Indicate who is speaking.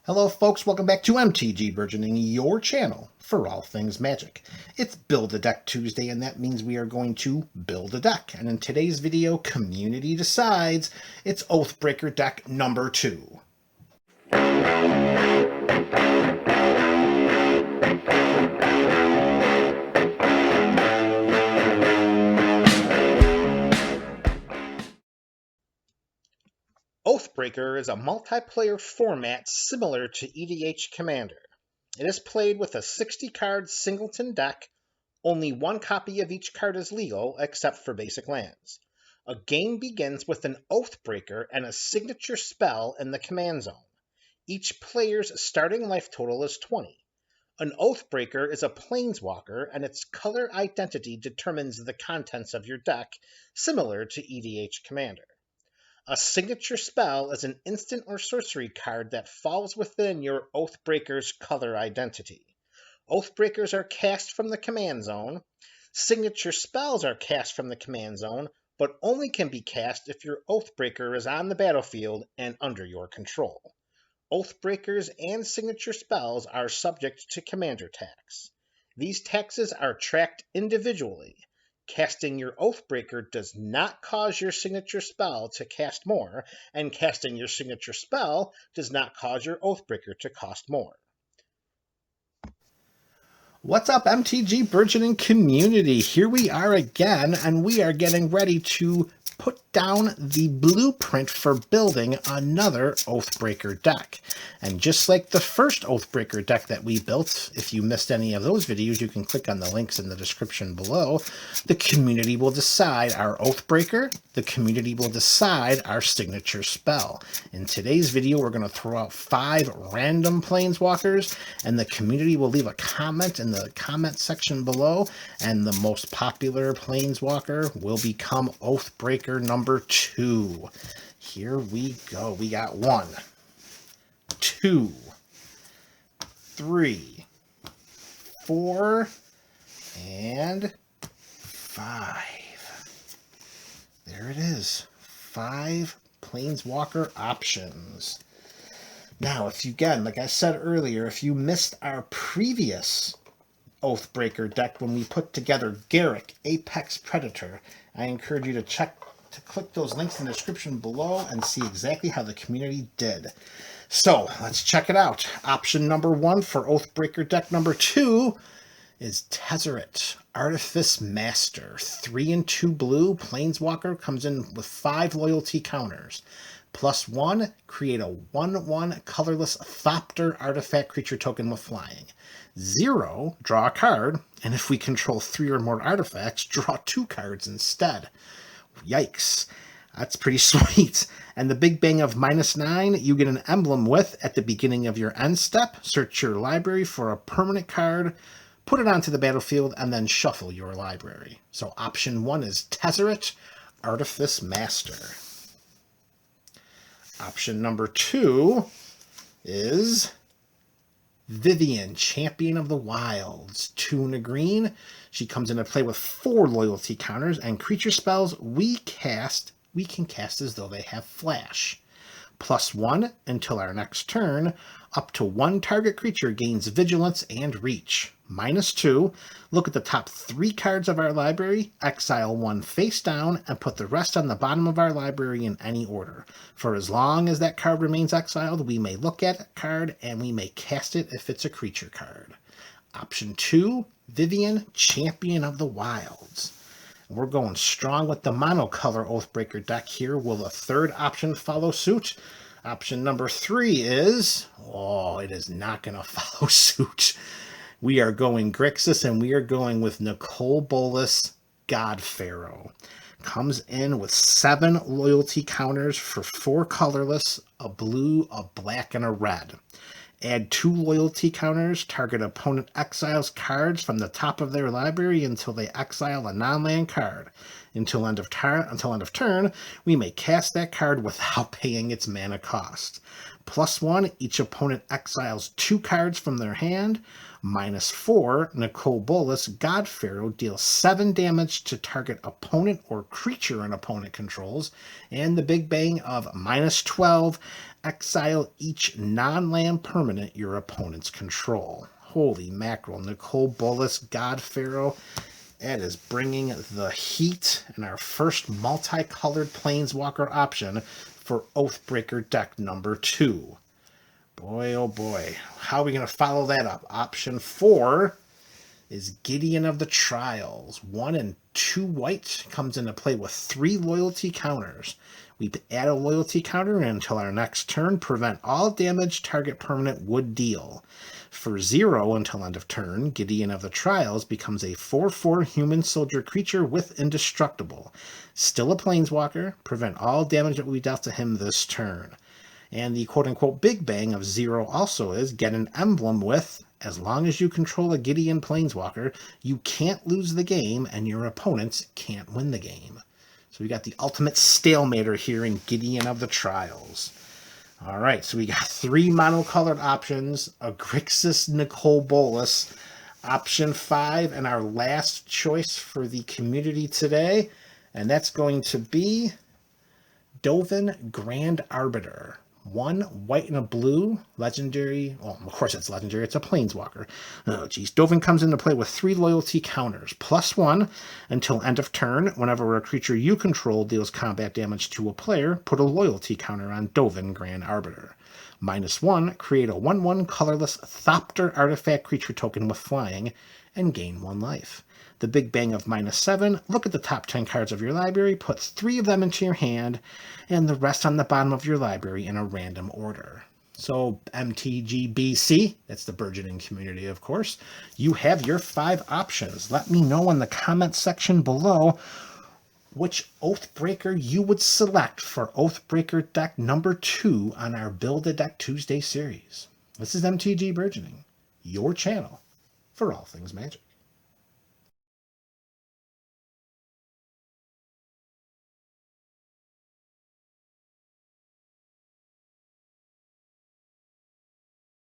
Speaker 1: Hello folks, welcome back to MTG Burgeoning, your channel for all things Magic. It's Build a Deck Tuesday, and that means we are going to build a deck. And in today's video, community decides it's Oathbreaker deck number 2. Oathbreaker is a multiplayer format similar to EDH Commander. It is played with a 60-card singleton deck. Only one copy of each card is legal, except for basic lands. A game begins with an Oathbreaker and a signature spell in the command zone. Each player's starting life total is 20. An Oathbreaker is a Planeswalker, and its color identity determines the contents of your deck, similar to EDH Commander. A signature spell is an instant or sorcery card that falls within your Oathbreaker's color identity. Oathbreakers are cast from the command zone. Signature spells are cast from the command zone, but only can be cast if your Oathbreaker is on the battlefield and under your control. Oathbreakers and signature spells are subject to commander tax. These taxes are tracked individually. Casting your Oathbreaker does not cause your signature spell to cast more, and casting your signature spell does not cause your Oathbreaker to cost more. What's up, MTG Burgeoning community? Here we are again, and we are getting ready to put down the blueprint for building another Oathbreaker deck. And just like the first Oathbreaker deck that we built, if you missed any of those videos, you can click on the links in the description below. The community will decide our Oathbreaker. The community will decide our signature spell. In today's video, we're going to throw out 5 random Planeswalkers, and the community will leave a comment in the comment section below, and the most popular Planeswalker will become Oathbreaker number 2. Here we go. We got 1, 2, 3, 4, and 5. There it is. 5 Planeswalker options. Now, if you, again, like I said earlier, if you missed our previous Oathbreaker deck when we put together Garruk, Apex Predator, I encourage you to click those links in the description below and see exactly how the community did. So let's check it out. Option number 1 for Oathbreaker deck number 2 is Tezzeret, Artifice Master. 3 and 2 blue, Planeswalker, comes in with 5 loyalty counters. +1, create a 1/1 colorless Thopter artifact creature token with flying. 0, draw a card, and if we control 3 or more artifacts, draw 2 cards instead. Yikes. That's pretty sweet. And the big bang of -9, you get an emblem with, at the beginning of your end step, search your library for a permanent card, put it onto the battlefield, and then shuffle your library. So option 1 is Tezzeret, Artifice Master. Option number 2 is Vivien, Champion of the Wilds. 2 and a green. She comes into play with 4 loyalty counters, and creature spells we can cast as though they have flash. +1 until our next turn. Up to 1 target creature gains vigilance and reach. -2, look at the top 3 cards of our library, exile 1 face down, and put the rest on the bottom of our library in any order. For as long as that card remains exiled, we may look at a card and we may cast it if it's a creature card. Option 2, Vivien, Champion of the Wilds. We're going strong with the monocolor Oathbreaker deck here. Will the third option follow suit? Option number 3 is... oh, it is not going to follow suit. We are going Grixis, and we are going with Nicol Bolas, God Pharaoh. Comes in with 7 loyalty counters for 4 colorless, a blue, a black, and a red. Add 2 loyalty counters. Target opponent exiles cards from the top of their library until they exile a non-land card. Until end of turn, we may cast that card without paying its mana cost. +1, each opponent exiles 2 cards from their hand. -4, Nicole Bolas, God Pharaoh, deals 7 damage to target opponent or creature an opponent controls. And the big bang of -12, exile each non-land permanent your opponents control. Holy mackerel, Nicole Bolas, God Pharaoh. That is bringing the heat in our first multicolored Planeswalker option for Oathbreaker deck number 2. Boy, oh boy. How are we going to follow that up? Option 4 is Gideon of the Trials. 1 and 2 white comes into play with 3 loyalty counters. We add a loyalty counter until our next turn. Prevent all damage target permanent would deal. For 0 until end of turn, Gideon of the Trials becomes a 4/4 human soldier creature with indestructible. Still a planeswalker. Prevent all damage that we dealt to him this turn. And the quote-unquote big bang of 0 also is get an emblem with, as long as you control a Gideon planeswalker, you can't lose the game and your opponents can't win the game. So we got the ultimate stalemater here in Gideon of the Trials. All right, so we got 3 monocolored options, a Grixis Nicole Bolas, option 5, and our last choice for the community today, and that's going to be Dovin Grand Arbiter. 1 white and a blue, legendary. Well, of course it's legendary. It's a planeswalker. Oh, geez. Dovin comes into play with 3 loyalty counters. +1 until end of turn. Whenever a creature you control deals combat damage to a player, put a loyalty counter on Dovin Grand Arbiter. -1, create a 1/1 colorless Thopter artifact creature token with flying and gain 1 life. The big bang of -7, look at the top 10 cards of your library, put 3 of them into your hand, and the rest on the bottom of your library in a random order. So MTG BC, that's the burgeoning community, of course, you have your 5 options. Let me know in the comment section below which Oathbreaker you would select for Oathbreaker deck number 2 on our Build a Deck Tuesday series. This is MTG Burgeoning, your channel for all things Magic.